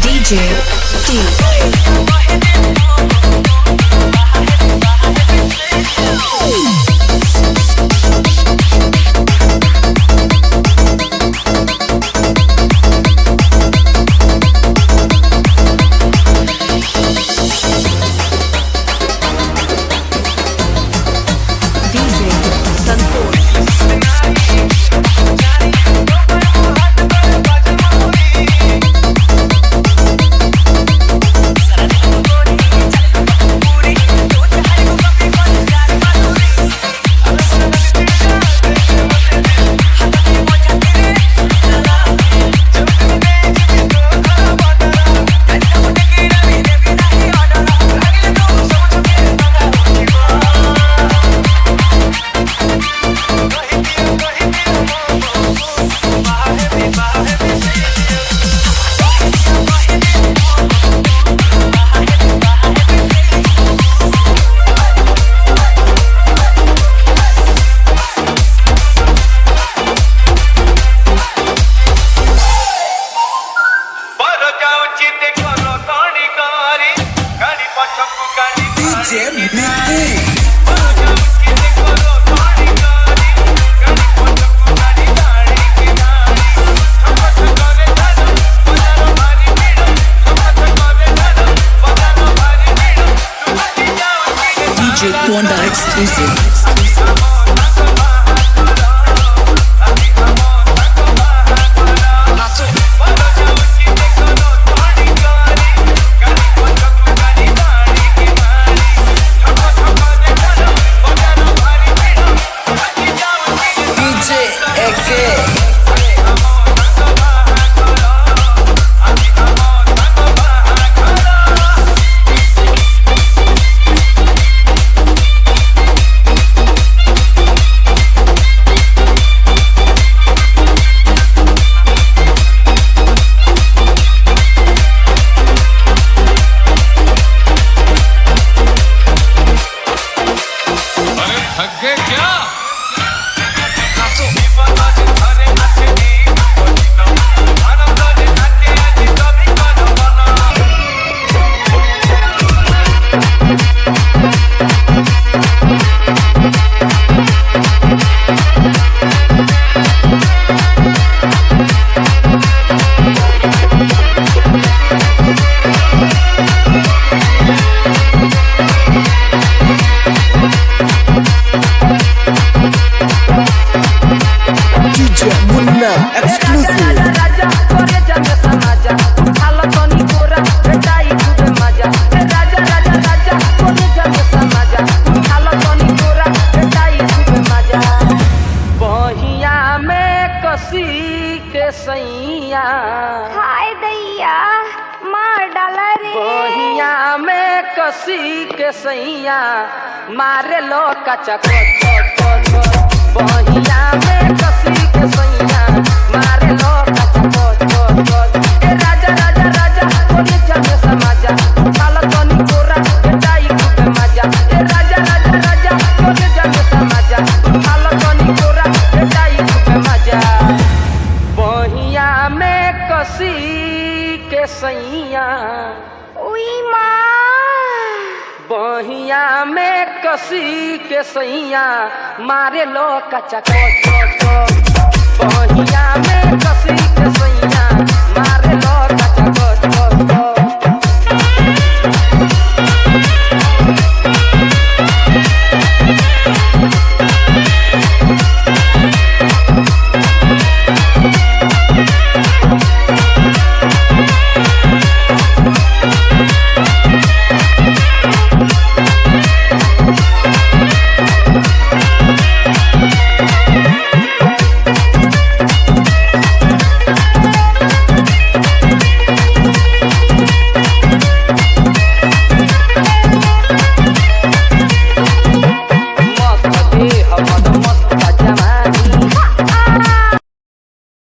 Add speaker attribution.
Speaker 1: DJ T.
Speaker 2: Wanda exclusive.
Speaker 3: हाय दैया मार डाला रे
Speaker 4: बहिया में कसी के सैया मारे लो कचा बहिया में कसी के सैया मारे लो कचा ए राजा राजा राजा कोनी जगे समाजा खाला तनी कोरा बेटाई खूबे मजा ए राजा राजा राजा कोनी जगे समाजा खाला तनी कोरा बेटाई खूबे मजा बहिया में कसी के सैया
Speaker 3: उई माँ
Speaker 4: बहिया में कसी के सैया मारे लो कचा बहिया में कसी